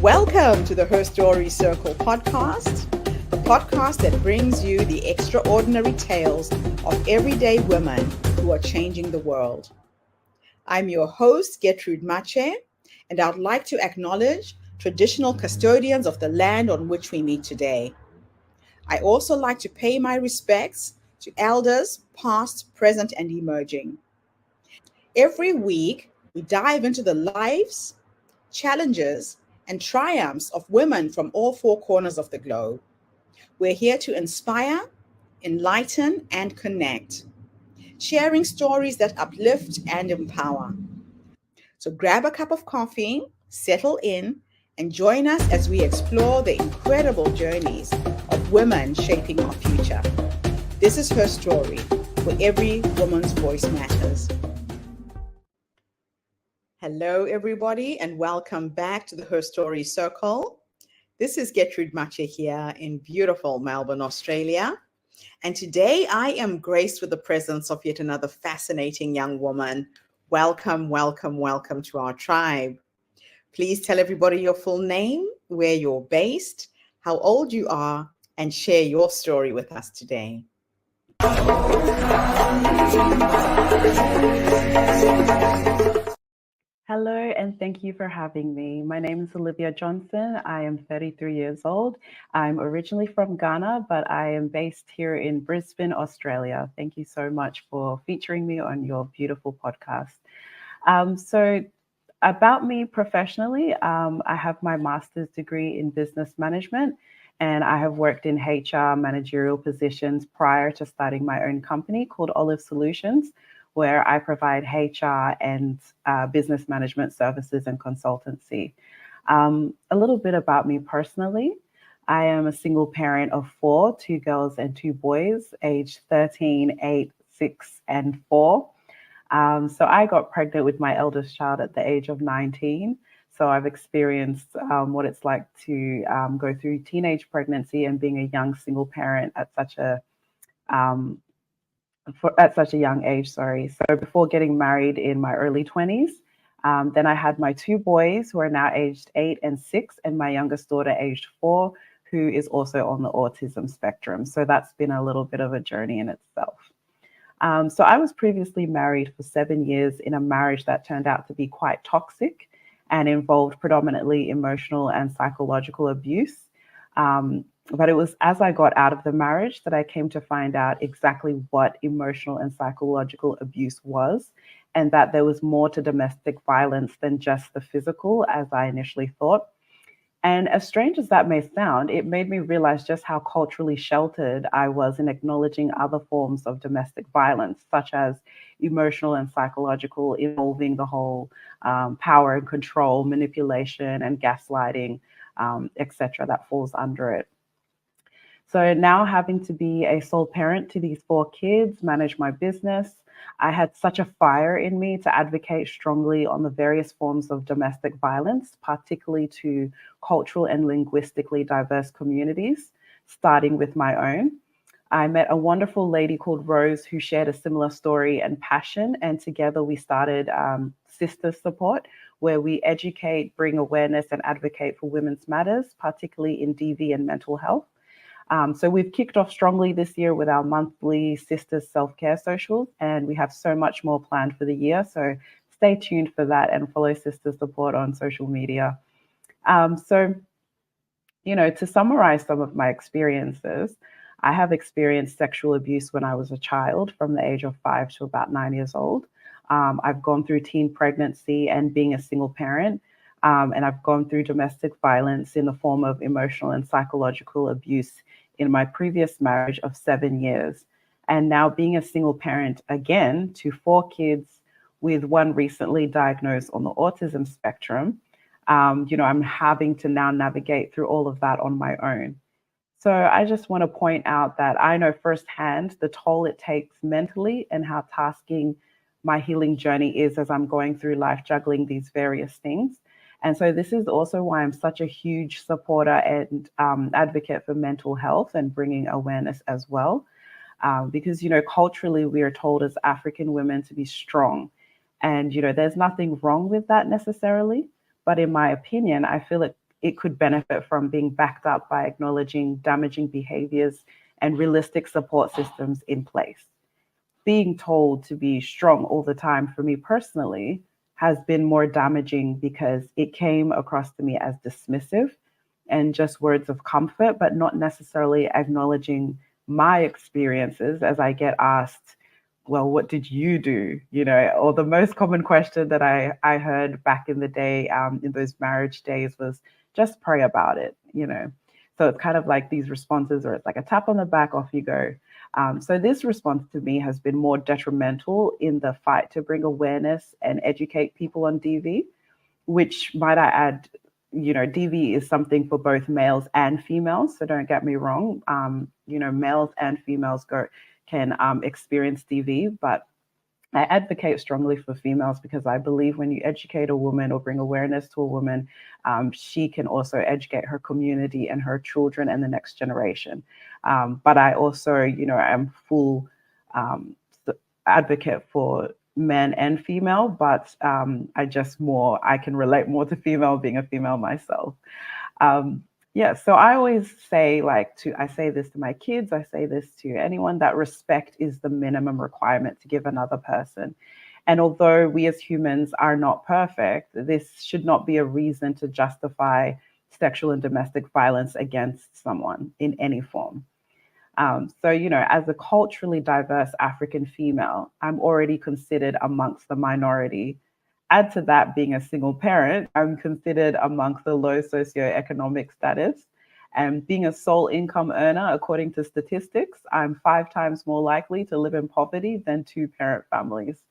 Welcome to the Her Story Circle podcast, the podcast that brings you the extraordinary tales of everyday women who are changing the world. I'm your host, Gertrude Mache, and I'd like to acknowledge traditional custodians of the land on which we meet today. I also like to pay my respects to elders, past, present, and emerging. Every week, we dive into the lives, challenges, and triumphs of women from all four corners of the globe. We're here to inspire, enlighten, and connect, sharing stories that uplift and empower. So grab a cup of coffee, settle in, and join us as we explore the incredible journeys of women shaping our future. This is Her Story, where every woman's voice matters. Hello, everybody, and welcome back to the Her Story Circle. This is Gertrude Mache here in beautiful Melbourne, Australia. And today I am graced with the presence of yet another fascinating young woman. Welcome, welcome, welcome to our tribe. Please tell everybody your full name, where you're based, how old you are, and share your story with us today. Hello, and thank you for having me. My name is Olivia Johnson. I am 33 years old. I'm originally from Ghana, but I am based here in Brisbane, Australia. Thank you so much for featuring me on your beautiful podcast. So about me professionally, I have my master's degree in business management, and I have worked in HR managerial positions prior to starting my own company called Olive Solutions, where I provide HR and business management services and consultancy. A little bit about me personally. I am a single parent of 4, 2 girls and 2 boys, aged 13, 8, 6, and 4. So I got pregnant with my eldest child at the age of 19. So I've experienced what it's like to go through teenage pregnancy and being a young single parent at such a young age, So before getting married in my early 20s, then I had my 2 boys who are now aged 8 and 6, and my youngest daughter aged 4, who is also on the autism spectrum. So that's been a little bit of a journey in itself. So I was previously married for 7 years in a marriage that turned out to be quite toxic and involved predominantly emotional and psychological abuse. But it was as I got out of the marriage that I came to find out exactly what emotional and psychological abuse was, and that there was more to domestic violence than just the physical, as I initially thought. And as strange as that may sound, it made me realize just how culturally sheltered I was in acknowledging other forms of domestic violence, such as emotional and psychological, involving the whole power and control, manipulation and gaslighting, etc., that falls under it. So now having to be a sole parent to these 4 kids, manage my business, I had such a fire in me to advocate strongly on the various forms of domestic violence, particularly to cultural and linguistically diverse communities, starting with my own. I met a wonderful lady called Rose who shared a similar story and passion, and together we started Sister Support, where we educate, bring awareness, and advocate for women's matters, particularly in DV and mental health. So we've kicked off strongly this year with our monthly Sisters Self-Care socials, and we have so much more planned for the year. So stay tuned for that and follow Sister Support on social media. To summarize some of my experiences, I have experienced sexual abuse when I was a child from the age of 5 to about 9 years old. I've gone through teen pregnancy and being a single parent. And I've gone through domestic violence in the form of emotional and psychological abuse in my previous marriage of 7 years. And now being a single parent again to 4 kids with 1 recently diagnosed on the autism spectrum, I'm having to now navigate through all of that on my own. So I just want to point out that I know firsthand the toll it takes mentally and how tasking my healing journey is as I'm going through life juggling these various things. And so this is also why I'm such a huge supporter and advocate for mental health and bringing awareness as well. Because, culturally, we are told as African women to be strong. And, there's nothing wrong with that necessarily. But in my opinion, I feel it could benefit from being backed up by acknowledging damaging behaviors and realistic support systems in place. Being told to be strong all the time for me personally has been more damaging because it came across to me as dismissive and just words of comfort, but not necessarily acknowledging my experiences as I get asked, well, what did you do? You know, or the most common question that I heard back in the day, in those marriage days, was just pray about it, you know. So it's kind of like these responses, or it's like a tap on the back, off you go. So this response to me has been more detrimental in the fight to bring awareness and educate people on DV, which, might I add, you know, DV is something for both males and females. So don't get me wrong. You know, males and females can experience DV, but I advocate strongly for females because I believe when you educate a woman or bring awareness to a woman, she can also educate her community and her children and the next generation. But I also, you know, am full advocate for men and female, but I can relate more to female, being a female myself. Yeah, so I always say, I say this to my kids, I say this to anyone, that respect is the minimum requirement to give another person. And although we as humans are not perfect, this should not be a reason to justify sexual and domestic violence against someone in any form. So, you know, as a culturally diverse African female, I'm already considered amongst the minority. Add to that being a single parent, I'm considered amongst the low socioeconomic status. And being a sole income earner, according to statistics, I'm 5 times more likely to live in poverty than 2-parent families.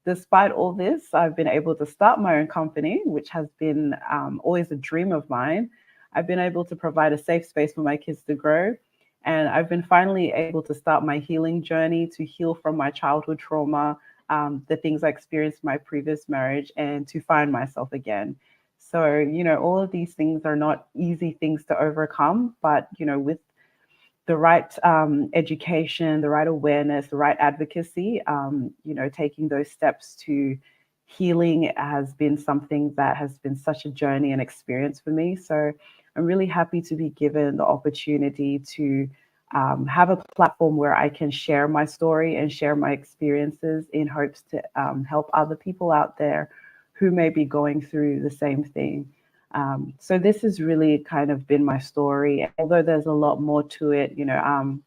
Despite all this, I've been able to start my own company, which has been always a dream of mine. I've been able to provide a safe space for my kids to grow. And I've been finally able to start my healing journey to heal from my childhood trauma, the things I experienced in my previous marriage, and to find myself again. So, you know, all of these things are not easy things to overcome, but, you know, with the right education, the right awareness, the right advocacy, you know, taking those steps to healing has been something that has been such a journey and experience for me. So I'm really happy to be given the opportunity to have a platform where I can share my story and share my experiences in hopes to help other people out there who may be going through the same thing. So this has really kind of been my story. Although there's a lot more to it, you know,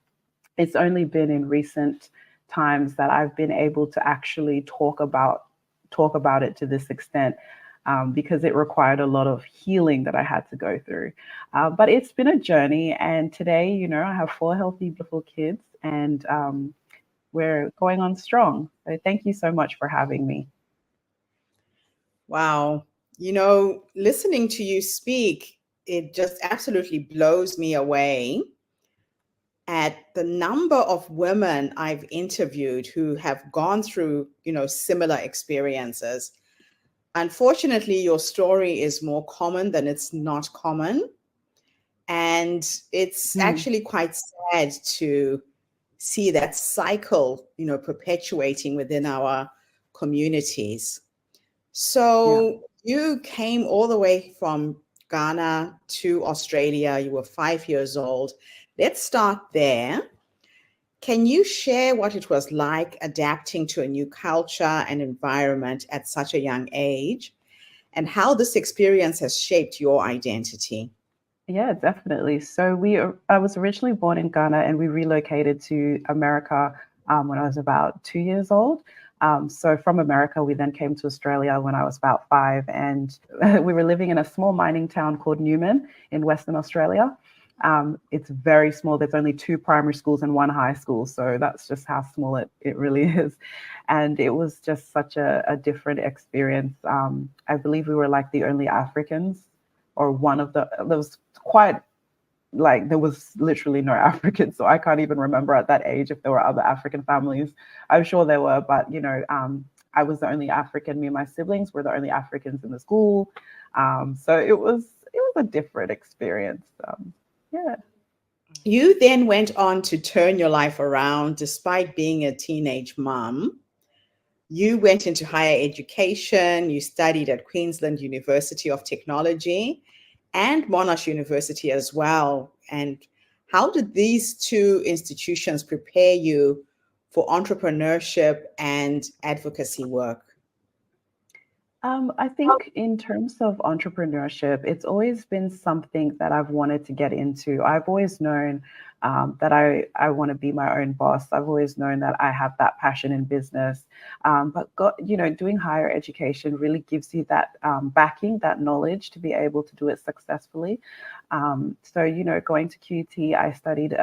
it's only been in recent times that I've been able to actually talk about it to this extent, because it required a lot of healing that I had to go through. But it's been a journey, and today, you know, I have 4 healthy, beautiful kids, and we're going on strong. So thank you so much for having me. Wow. You know, listening to you speak, it just absolutely blows me away at the number of women I've interviewed who have gone through, you know, similar experiences. Unfortunately, your story is more common than it's not common. And it's Mm, actually quite sad to see that cycle, you know, perpetuating within our communities. yeah. So you came all the way from Ghana to Australia. You were 5 years old. Let's start there. Can you share what it was like adapting to a new culture and environment at such a young age, and how this experience has shaped your identity? Yeah, definitely. So I was originally born in Ghana, and we relocated to America when I was about 2 years old. So from America, we then came to Australia when I was about 5, and we were living in a small mining town called Newman in Western Australia. It's very small. There's only 2 primary schools and 1 high school. So that's just how small it really is. And it was just such a different experience. I believe we were like the only Africans, or one of there was quite, like, there was literally no Africans. So I can't even remember at that age if there were other African families. I'm sure there were, but, you know, I was the only African. Me and my siblings were the only Africans in the school. So it was a different experience. Yeah. You then went on to turn your life around despite being a teenage mom. You went into higher education, you studied at Queensland University of Technology, and Monash University as well. And how did these two institutions prepare you for entrepreneurship and advocacy work? I think in terms of entrepreneurship, it's always been something that I've wanted to get into. I've always known that I want to be my own boss. I've always known that I have that passion in business. But doing higher education really gives you that backing, that knowledge to be able to do it successfully. So, going to QT, I studied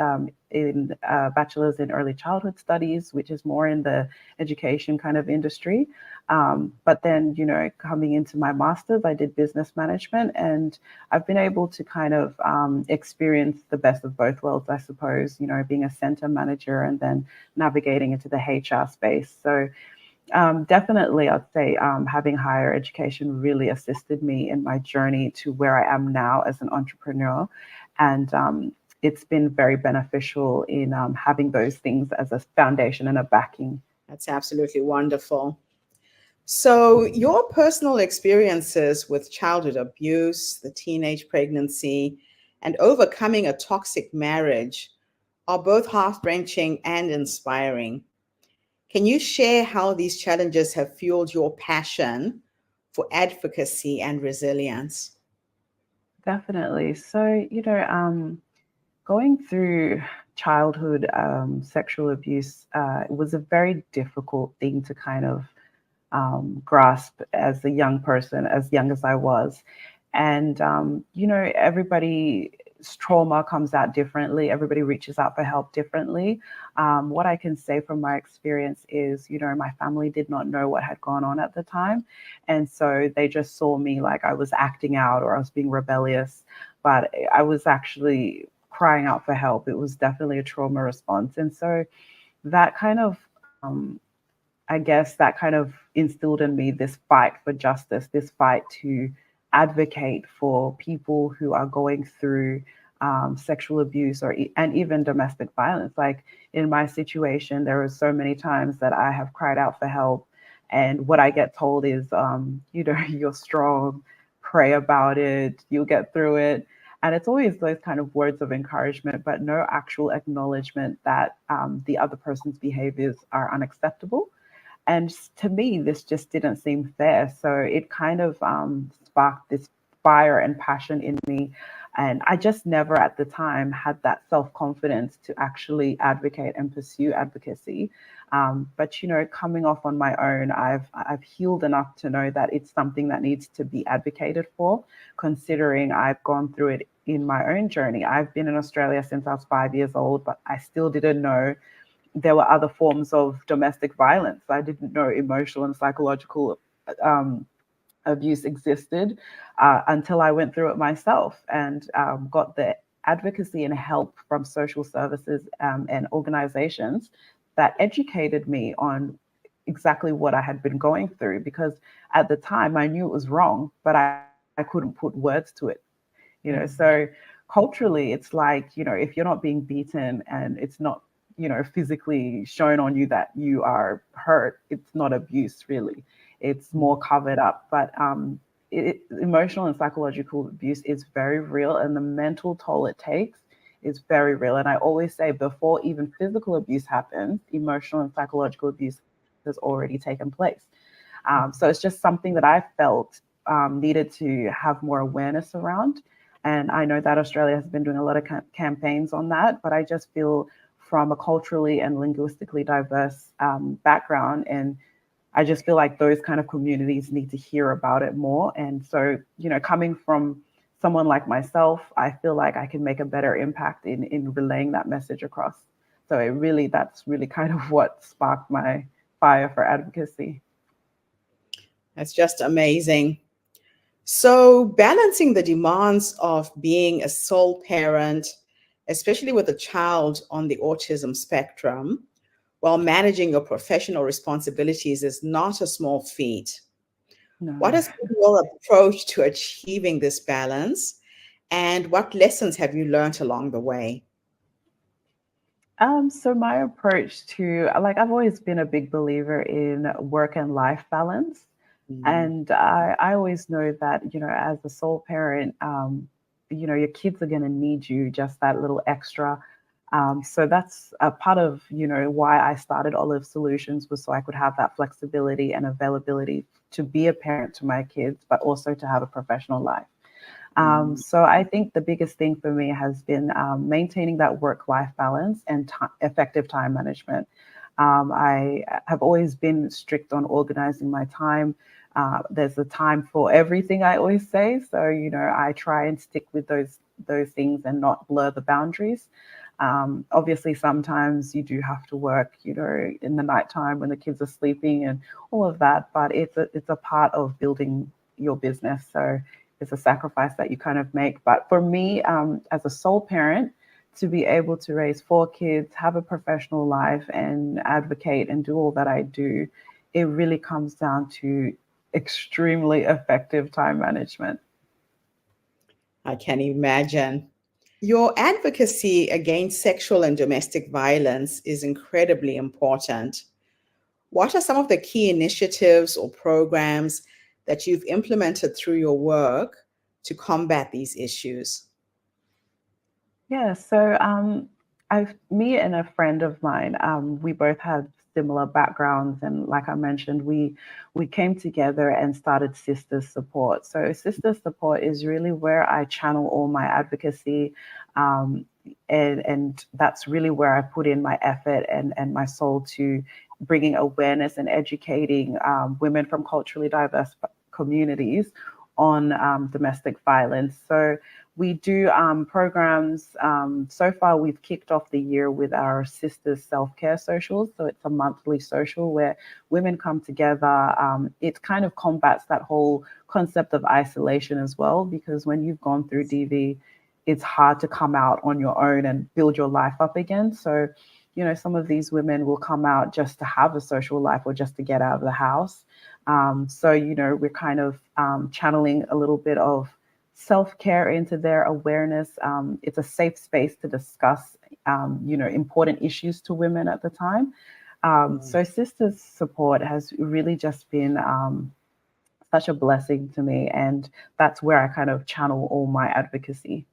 in bachelor's in early childhood studies, which is more in the education kind of industry. But then, coming into my master's, I did business management, and I've been able to kind of experience the best of both worlds, I suppose, being a center manager and then navigating into the HR space. So definitely, I'd say having higher education really assisted me in my journey to where I am now as an entrepreneur. And it's been very beneficial in having those things as a foundation and a backing. That's absolutely wonderful. So, your personal experiences with childhood abuse, the teenage pregnancy, and overcoming a toxic marriage are both heart wrenching and inspiring. Can you share how these challenges have fueled your passion for advocacy and resilience? Definitely. So, going through childhood sexual abuse, it was a very difficult thing to kind of grasp as a young person, as young as I was. And, everybody's trauma comes out differently. Everybody reaches out for help differently. What I can say from my experience is, my family did not know what had gone on at the time. And so they just saw me like I was acting out or I was being rebellious, but I was actually crying out for help. It was definitely a trauma response. And so that kind of, I guess that kind of instilled in me this fight for justice, this fight to advocate for people who are going through sexual abuse and even domestic violence. Like in my situation, there were so many times that I have cried out for help, and what I get told is, you're strong, pray about it, you'll get through it. And it's always those kind of words of encouragement, but no actual acknowledgement that the other person's behaviors are unacceptable. And to me, this just didn't seem fair. So it kind of sparked this fire and passion in me. And I just never at the time had that self-confidence to actually advocate and pursue advocacy. But coming off on my own, I've healed enough to know that it's something that needs to be advocated for, considering I've gone through it in my own journey. I've been in Australia since I was 5 years old, but I still didn't know there were other forms of domestic violence. I didn't know emotional and psychological abuse existed until I went through it myself and got the advocacy and help from social services and organizations that educated me on exactly what I had been going through. Because at the time I knew it was wrong, but I couldn't put words to it. So culturally, it's like, if you're not being beaten and it's not, physically shown on you that you are hurt, it's not abuse really. It's more covered up. But emotional and psychological abuse is very real, and the mental toll it takes is very real. And I always say, before even physical abuse happens, emotional and psychological abuse has already taken place. So it's just something that I felt needed to have more awareness around. And I know that Australia has been doing a lot of campaigns on that, but I just feel from a culturally and linguistically diverse background, and I just feel like those kind of communities need to hear about it more. And so, coming from someone like myself, I feel like I can make a better impact in relaying that message across. So that's really kind of what sparked my fire for advocacy. That's just amazing. So, balancing the demands of being a sole parent, especially with a child on the autism spectrum, while managing your professional responsibilities is not a small feat. What No. has been your approach to achieving this balance, and what lessons have you learned along the way? So my approach to, like, I've always been a big believer in work and life balance. Mm, And I always know that, as a sole parent, your kids are going to need you just that little extra. So that's a part of, why I started Olive Solutions, was so I could have that flexibility and availability to be a parent to my kids, but also to have a professional life. So I think the biggest thing for me has been maintaining that work-life balance and effective time management. I have always been strict on organizing my time. There's a time for everything, I always say. So, I try and stick with those things and not blur the boundaries. Obviously, sometimes you do have to work, in the nighttime when the kids are sleeping and all of that, but it's a part of building your business. So it's a sacrifice that you kind of make. But for me, as a sole parent, to be able to raise 4 kids, have a professional life, and advocate and do all that I do, it really comes down to extremely effective time management. I can imagine. Your advocacy against sexual and domestic violence is incredibly important. What are some of the key initiatives or programs that you've implemented through your work to combat these issues? Yeah, so me and a friend of mine, we both had similar backgrounds, and like I mentioned, we came together and started Sisters Support. So Sisters Support is really where I channel all my advocacy, um, and that's really where I put in my effort and my soul to bringing awareness and educating women from culturally diverse communities on domestic violence. So we do programs. So far, we've kicked off the year with our Sisters Self-Care Socials. So it's a monthly social where women come together. It kind of combats that whole concept of isolation as well, because when you've gone through DV, it's hard to come out on your own and build your life up again. So, some of these women will come out just to have a social life or just to get out of the house. So, we're kind of channeling a little bit of self-care into their awareness. It's a safe space to discuss, important issues to women at the time. So Sisters Support has really just been such a blessing to me. And that's where I kind of channel all my advocacy.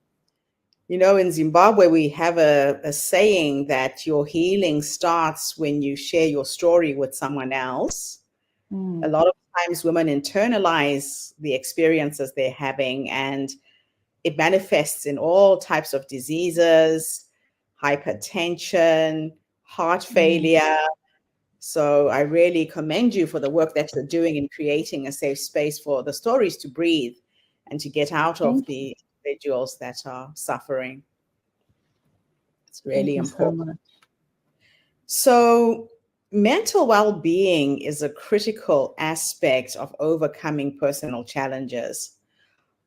In Zimbabwe, we have a saying that your healing starts when you share your story with someone else. A Mm, lot of times women internalize the experiences they're having, and it manifests in all types of diseases, hypertension, heart mm. failure. So I really commend you for the work that you're doing in creating a safe space for the stories to breathe and to get out of Thank you. the individuals that are suffering. It's Thank really you so important. much. So, mental well being is a critical aspect of overcoming personal challenges.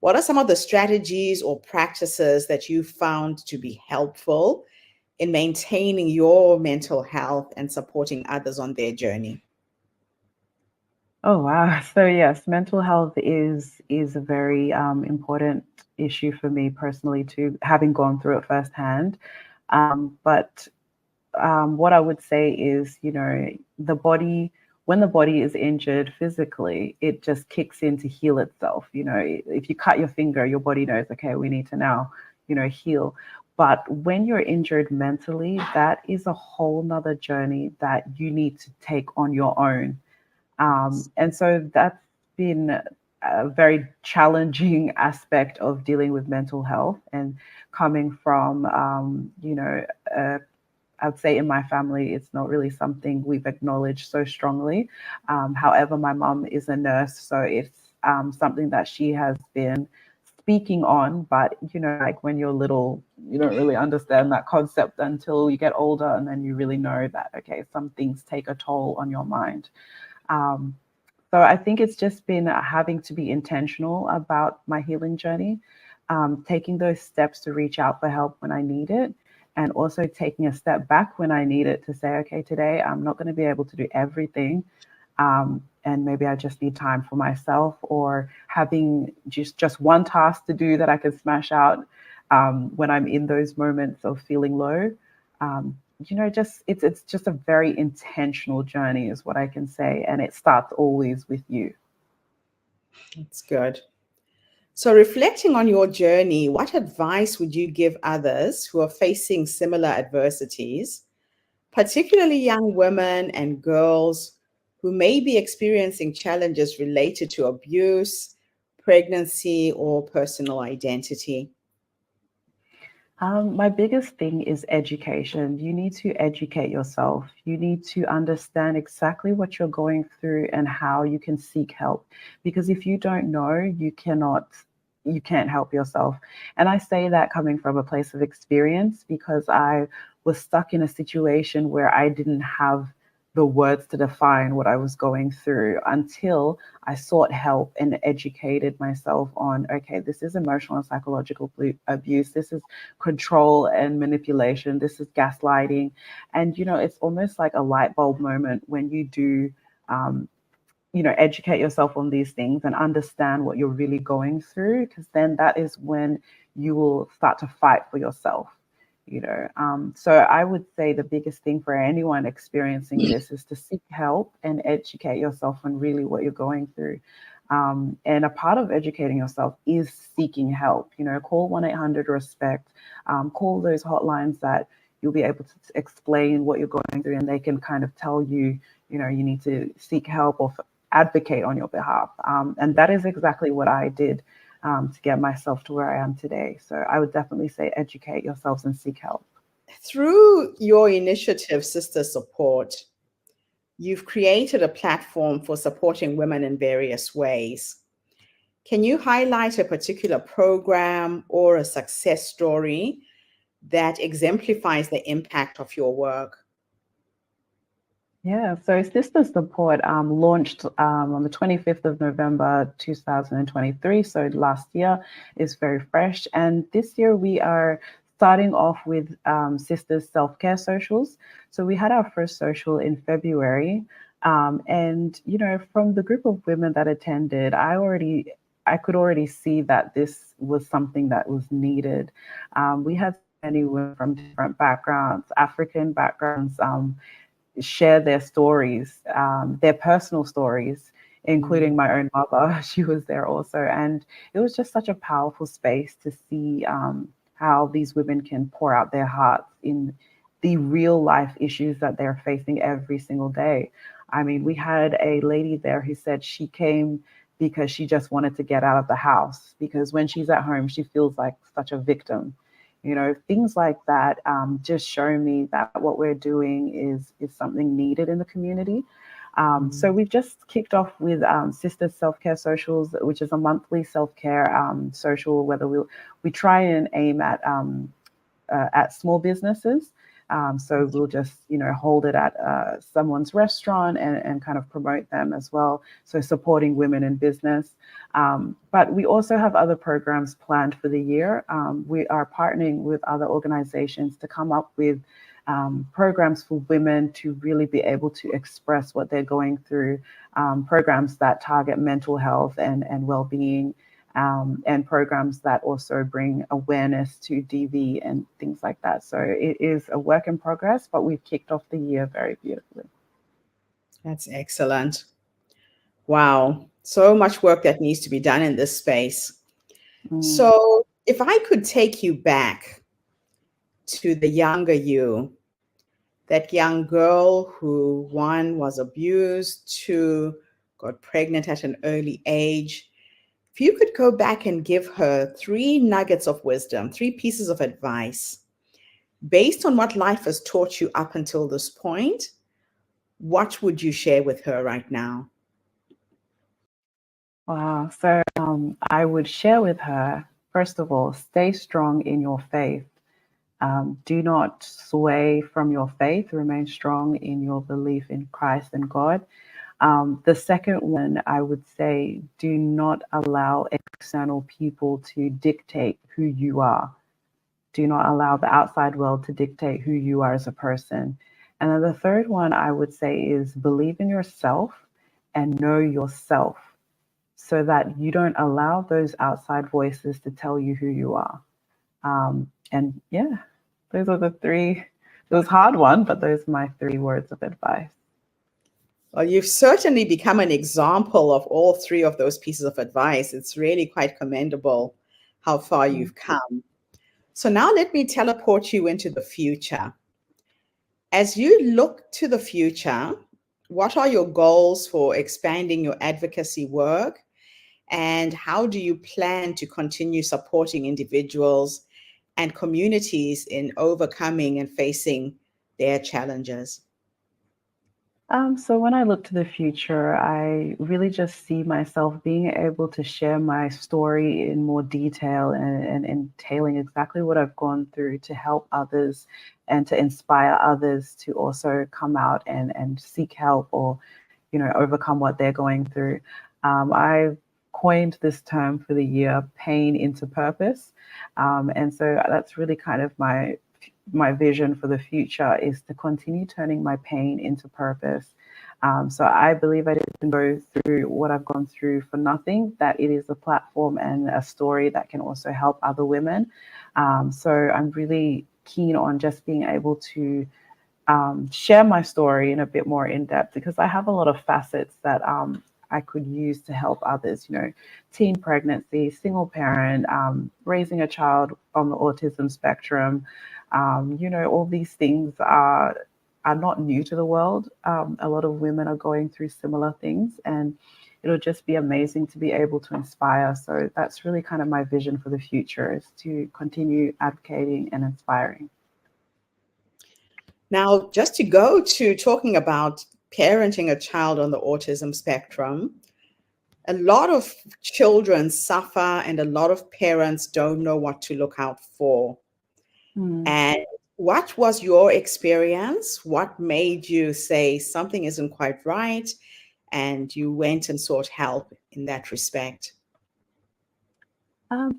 What are some of the strategies or practices that you found to be helpful in maintaining your mental health and supporting others on their journey? Oh wow. So yes, mental health is a very important issue for me personally too, having gone through it firsthand. But what I would say is, the body, when the body is injured physically, it just kicks in to heal itself. If you cut your finger, your body knows, okay, we need to now, heal. But when you're injured mentally, that is a whole nother journey that you need to take on your own. And so that's been a very challenging aspect of dealing with mental health and coming from, I'd say in my family, it's not really something we've acknowledged so strongly. However, my mom is a nurse, so it's something that she has been speaking on. But, like when you're little, you don't really understand that concept until you get older, and then you really know that, okay, some things take a toll on your mind. Um, so I think it's just been having to be intentional about my healing journey, taking those steps to reach out for help when I need it, and also taking a step back when I need it to say, okay, today I'm not going to be able to do everything. And maybe I just need time for myself, or having just one task to do that I can smash out when I'm in those moments of feeling low. Just it's just a very intentional journey is what I can say, and it starts always with you. That's good. So, reflecting on your journey, what advice would you give others who are facing similar adversities, particularly young women and girls who may be experiencing challenges related to abuse, pregnancy, or personal identity? My biggest thing is education. You need to educate yourself. You need to understand exactly what you're going through and how you can seek help. Because if you don't know, you can't help yourself. And I say that coming from a place of experience because I was stuck in a situation where I didn't have the words to define what I was going through until I sought help and educated myself on, okay, this is emotional and psychological abuse. This is control and manipulation. This is gaslighting. And, it's almost like a light bulb moment when you do, um, educate yourself on these things and understand what you're really going through, because then that is when you will start to fight for yourself. So I would say the biggest thing for anyone experiencing this is to seek help and educate yourself on really what you're going through. And a part of educating yourself is seeking help. Call 1-800-RESPECT, call those hotlines that you'll be able to explain what you're going through, and they can kind of tell you, you need to seek help or advocate on your behalf. And that is exactly what I did to get myself to where I am today. So I would definitely say educate yourselves and seek help. Through your initiative, Sister Support, you've created a platform for supporting women in various ways. Can you highlight a particular program or a success story that exemplifies the impact of your work? Yeah, so Sister Support launched on the 25th of November 2023. So last year is very fresh. And this year we are starting off with Sisters Self-Care Socials. So we had our first social in February. And, from the group of women that attended, I could already see that this was something that was needed. We had many women from different backgrounds, African backgrounds, share their stories, their personal stories, including my own mother. She was there also. And it was just such a powerful space to see how these women can pour out their hearts in the real life issues that they're facing every single day. I mean, we had a lady there who said she came because she just wanted to get out of the house, because when she's at home, she feels like such a victim. Things like that just show me that what we're doing is something needed in the community. So we've just kicked off with Sisters Self-Care Socials, which is a monthly self-care social, whether we try and aim at small businesses. So we'll just, hold it at someone's restaurant and kind of promote them as well. So supporting women in business. But we also have other programs planned for the year. We are partnering with other organizations to come up with programs for women to really be able to express what they're going through, programs that target mental health and well-being, and programs that also bring awareness to DV and things like that. So it is a work in progress, but we've kicked off the year very beautifully. That's excellent. Wow. So much work that needs to be done in this space. Mm. So, if I could take you back to the younger you, that young girl who, one, was abused, two, got pregnant at an early age, if you could go back and give her three nuggets of wisdom, three pieces of advice based on what life has taught you up until this point, what would you share with her right now? Wow. So I would share with her, first of all, stay strong in your faith. Do not sway from your faith. Remain strong in your belief in Christ and God. The second one, I would say, do not allow external people to dictate who you are. Do not allow the outside world to dictate who you are as a person. And then the third one I would say is believe in yourself and know yourself so that you don't allow those outside voices to tell you who you are. And yeah, those are the three. It was a hard one, but those are my three words of advice. Well, you've certainly become an example of all three of those pieces of advice. It's really quite commendable how far Mm. you've come. So now let me teleport you into the future. As you look to the future, what are your goals for expanding your advocacy work? And how do you plan to continue supporting individuals and communities in overcoming and facing their challenges? So when I look to the future, I really just see myself being able to share my story in more detail and entailing exactly what I've gone through to help others and to inspire others to also come out and seek help or, overcome what they're going through. I've coined this term for the year, pain into purpose. And so that's really kind of my vision for the future is to continue turning my pain into purpose. So I believe I didn't go through what I've gone through for nothing, that it is a platform and a story that can also help other women. So I'm really keen on just being able to share my story in a bit more in depth because I have a lot of facets that I could use to help others, teen pregnancy, single parent, raising a child on the autism spectrum. All these things are not new to the world. A lot of women are going through similar things, and it'll just be amazing to be able to inspire. So that's really kind of my vision for the future is to continue advocating and inspiring. Now, just to go to talking about parenting a child on the autism spectrum, a lot of children suffer and a lot of parents don't know what to look out for. Hmm. And what was your experience? What made you say something isn't quite right? And you went and sought help in that respect.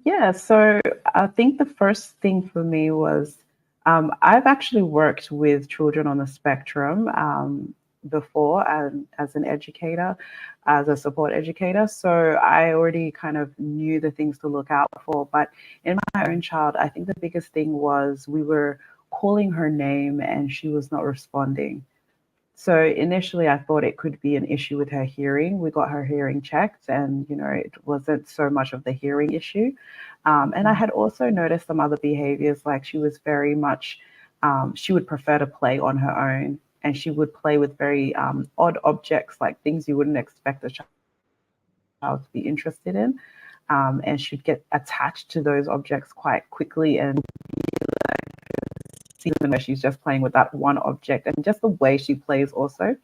Yeah, so I think the first thing for me was I've actually worked with children on the spectrum before as an educator, as a support educator. So I already kind of knew the things to look out for. But in my own child, I think the biggest thing was we were calling her name and she was not responding. So initially, I thought it could be an issue with her hearing. We got her hearing checked, and it wasn't so much of the hearing issue. And I had also noticed some other behaviors, like she was very much, she would prefer to play on her own, and she would play with very odd objects, like things you wouldn't expect a child to be interested in. And she'd get attached to those objects quite quickly and season where she's just playing with that one object and just the way she plays also.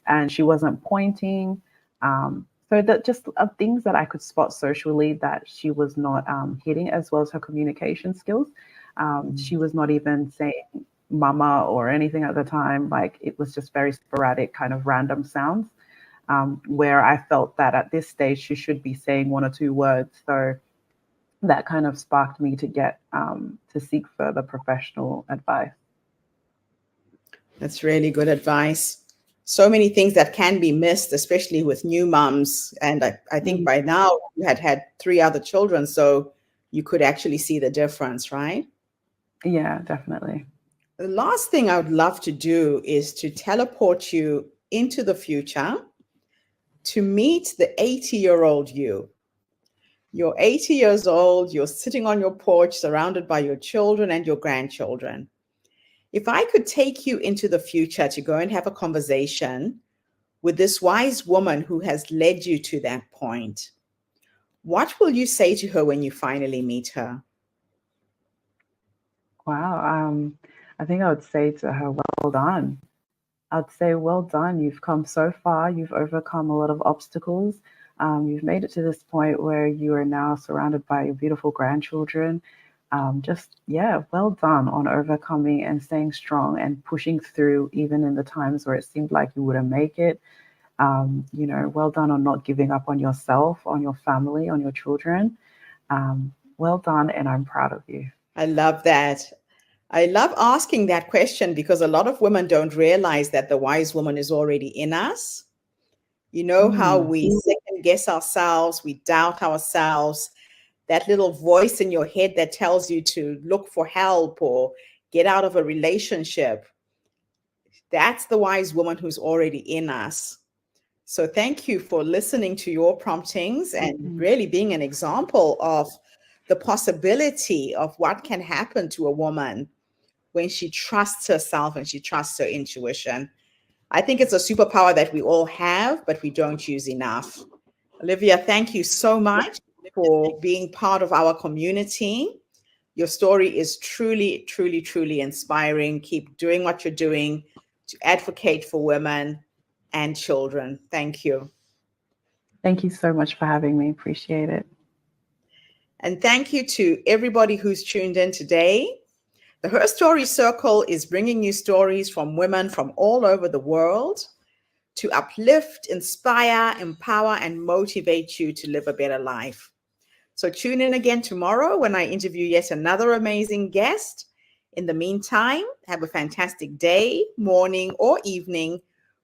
And she wasn't pointing. So that just things that I could spot socially that she was not hitting, as well as her communication skills. She was not even saying mama or anything at the time. Like it was just very sporadic, kind of random sounds. Where I felt that at this stage she should be saying one or two words. So that kind of sparked me to get to seek further professional advice. That's really good advice. So many things that can be missed, especially with new moms. And I think Mm. by now you had had three other children, so you could actually see the difference, right? Yeah, definitely. The last thing I would love to do is to teleport you into the future to meet the 80-year-old you. You're 80 years old, you're sitting on your porch surrounded by your children and your grandchildren. If I could take you into the future to go and have a conversation with this wise woman who has led you to that point, what will you say to her when you finally meet her? Wow. I think I would say to her, well done. I'd say, well done. You've come so far. You've overcome a lot of obstacles. You've made it to this point where you are now surrounded by your beautiful grandchildren. Yeah, well done on overcoming and staying strong and pushing through, even in the times where it seemed like you wouldn't make it. Well done on not giving up on yourself, on your family, on your children. Well done, and I'm proud of you. I love that. I love asking that question because a lot of women don't realize that the wise woman is already in us. You know how Mm, we second guess ourselves, we doubt ourselves, that little voice in your head that tells you to look for help or get out of a relationship. That's the wise woman who's already in us. So thank you for listening to your promptings and Mhm. really being an example of the possibility of what can happen to a woman when she trusts herself and she trusts her intuition. I think it's a superpower that we all have, but we don't use enough. Olivia, thank you so much for being part of our community. Your story is truly, truly, truly inspiring. Keep doing what you're doing to advocate for women and children. Thank you. Thank you so much for having me. Appreciate it. And thank you to everybody who's tuned in today. The Her Story Circle is bringing you stories from women from all over the world to uplift, inspire, empower, and motivate you to live a better life. So tune in again tomorrow when I interview yet another amazing guest. In the meantime, have a fantastic day, morning, or evening,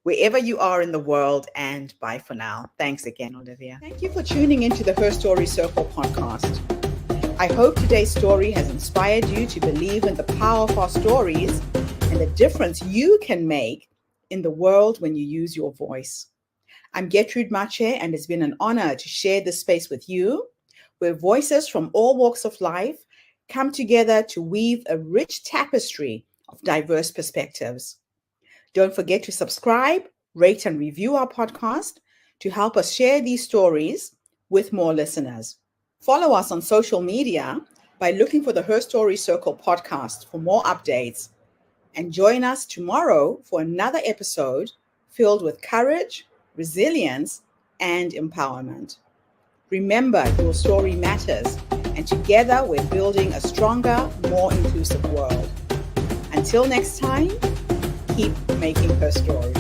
wherever you are in the world, and bye for now. Thanks again, Olivia. Thank you for tuning into the Her Story Circle podcast. I hope today's story has inspired you to believe in the power of our stories and the difference you can make in the world when you use your voice. I'm Gertrude Mache, and it's been an honor to share this space with you, where voices from all walks of life come together to weave a rich tapestry of diverse perspectives. Don't forget to subscribe, rate, and review our podcast to help us share these stories with more listeners. Follow us on social media by looking for the Her Story Circle podcast for more updates. And join us tomorrow for another episode filled with courage, resilience, and empowerment. Remember, your story matters, and together we're building a stronger, more inclusive world. Until next time, keep making her story.